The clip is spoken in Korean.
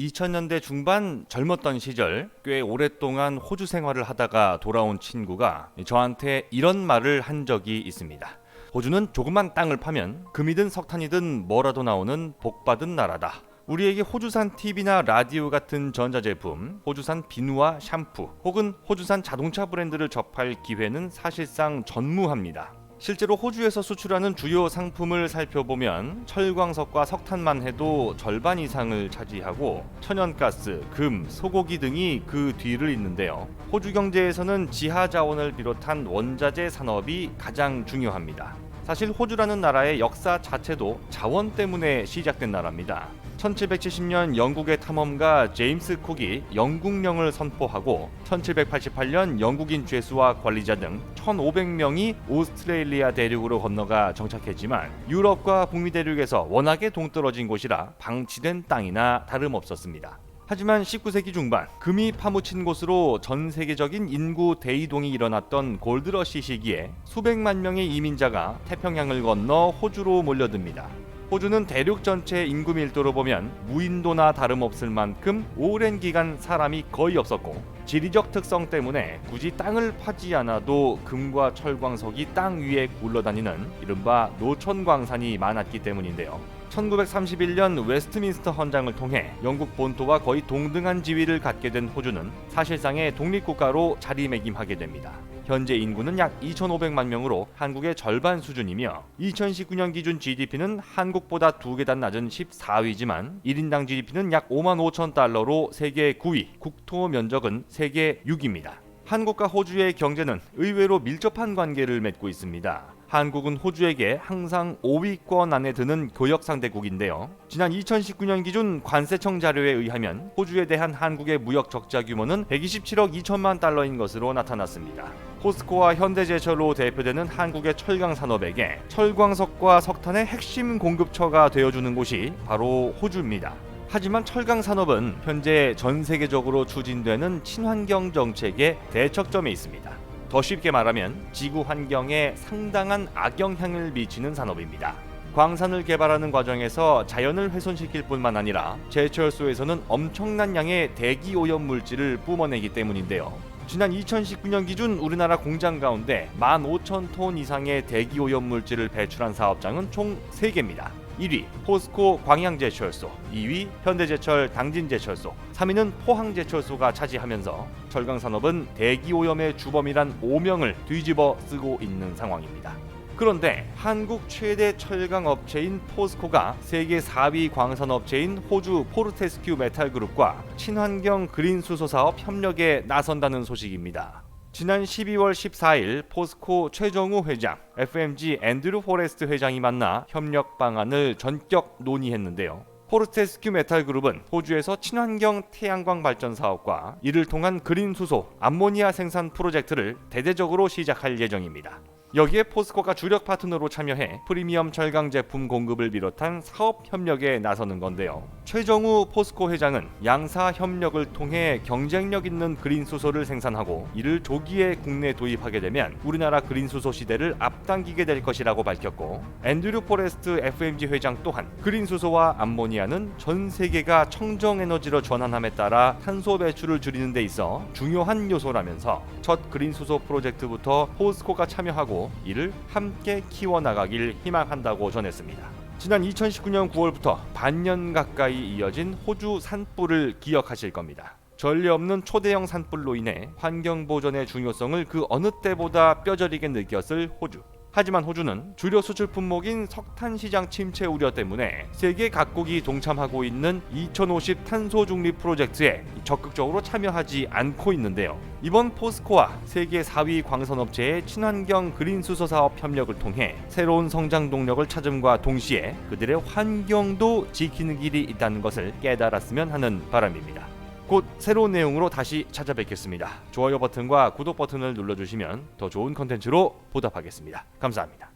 2000년대 중반 젊었던 시절 꽤 오랫동안 호주 생활을 하다가 돌아온 친구가 저한테 이런 말을 한 적이 있습니다. 호주는 조그만 땅을 파면 금이든 석탄이든 뭐라도 나오는 복받은 나라다. 우리에게 호주산 TV나 라디오 같은 전자제품, 호주산 비누와 샴푸, 혹은 호주산 자동차 브랜드를 접할 기회는 사실상 전무합니다. 실제로 호주에서 수출하는 주요 상품을 살펴보면 철광석과 석탄만 해도 절반 이상을 차지하고 천연가스, 금, 소고기 등이 그 뒤를 잇는데요. 호주 경제에서는 지하 자원을 비롯한 원자재 산업이 가장 중요합니다. 사실 호주라는 나라의 역사 자체도 자원 때문에 시작된 나라입니다. 1770년 영국의 탐험가 제임스 쿡이 영국령을 선포하고 1788년 영국인 죄수와 관리자 등 1500명이 오스트레일리아 대륙으로 건너가 정착했지만 유럽과 북미 대륙에서 워낙에 동떨어진 곳이라 방치된 땅이나 다름없었습니다. 하지만 19세기 중반 금이 파묻힌 곳으로 전 세계적인 인구 대이동이 일어났던 골드러시 시기에 수백만 명의 이민자가 태평양을 건너 호주로 몰려듭니다. 호주는 대륙 전체 인구 밀도로 보면 무인도나 다름없을 만큼 오랜 기간 사람이 거의 없었고 지리적 특성 때문에 굳이 땅을 파지 않아도 금과 철광석이 땅 위에 굴러다니는 이른바 노천광산이 많았기 때문인데요. 1931년 웨스트민스터 헌장을 통해 영국 본토와 거의 동등한 지위를 갖게 된 호주는 사실상의 독립국가로 자리매김하게 됩니다. 현재 인구는 약 2,500만 명으로 한국의 절반 수준이며 2019년 기준 GDP는 한국보다 2계단 낮은 14위지만 1인당 GDP는 약 5만 5천 달러로 세계 9위, 국토 면적은 세계 6위입니다. 한국과 호주의 경제는 의외로 밀접한 관계를 맺고 있습니다. 한국은 호주에게 항상 5위권 안에 드는 교역 상대국인데요. 지난 2019년 기준 관세청 자료에 의하면 호주에 대한 한국의 무역 적자 규모는 127억 2천만 달러인 것으로 나타났습니다. 포스코와 현대제철로 대표되는 한국의 철강 산업에게 철광석과 석탄의 핵심 공급처가 되어주는 곳이 바로 호주입니다. 하지만 철강 산업은 현재 전 세계적으로 추진되는 친환경 정책의 대척점에 있습니다. 더 쉽게 말하면 지구 환경에 상당한 악영향을 미치는 산업입니다. 광산을 개발하는 과정에서 자연을 훼손시킬 뿐만 아니라 제철소에서는 엄청난 양의 대기 오염 물질을 뿜어내기 때문인데요. 지난 2019년 기준 우리나라 공장 가운데 15,000톤 이상의 대기 오염 물질을 배출한 사업장은 총 3개입니다. 1위 포스코 광양제철소, 2위 현대제철 당진제철소, 3위는 포항제철소가 차지하면서 철강산업은 대기오염의 주범이란 오명을 뒤집어 쓰고 있는 상황입니다. 그런데 한국 최대 철강업체인 포스코가 세계 4위 광산업체인 호주 포르테스큐 메탈그룹과 친환경 그린수소 사업 협력에 나선다는 소식입니다. 지난 12월 14일 포스코 최정우 회장, FMG 앤드류 포레스트 회장이 만나 협력 방안을 전격 논의했는데요. 포르테스큐 메탈그룹은 호주에서 친환경 태양광 발전 사업과 이를 통한 그린 수소, 암모니아 생산 프로젝트를 대대적으로 시작할 예정입니다. 여기에 포스코가 주력 파트너로 참여해 프리미엄 철강 제품 공급을 비롯한 사업 협력에 나서는 건데요. 최정우 포스코 회장은 양사 협력을 통해 경쟁력 있는 그린 수소를 생산하고 이를 조기에 국내 도입하게 되면 우리나라 그린 수소 시대를 앞당기게 될 것이라고 밝혔고, 앤드류 포레스트 FMG 회장 또한 그린 수소와 암모니아는 전 세계가 청정 에너지로 전환함에 따라 탄소 배출을 줄이는 데 있어 중요한 요소라면서 첫 그린 수소 프로젝트부터 포스코가 참여하고 이를 함께 키워나가길 희망한다고 전했습니다. 지난 2019년 9월부터 반년 가까이 이어진 호주 산불을 기억하실 겁니다. 전례 없는 초대형 산불로 인해 환경 보존의 중요성을 그 어느 때보다 뼈저리게 느꼈을 호주. 하지만 호주는 주력 수출 품목인 석탄 시장 침체 우려 때문에 세계 각국이 동참하고 있는 2050 탄소 중립 프로젝트에 적극적으로 참여하지 않고 있는데요. 이번 포스코와 세계 4위 광산업체의 친환경 그린 수소 사업 협력을 통해 새로운 성장 동력을 찾음과 동시에 그들의 환경도 지키는 길이 있다는 것을 깨달았으면 하는 바람입니다. 곧 새로운 내용으로 다시 찾아뵙겠습니다. 좋아요 버튼과 구독 버튼을 눌러주시면 더 좋은 컨텐츠로 보답하겠습니다. 감사합니다.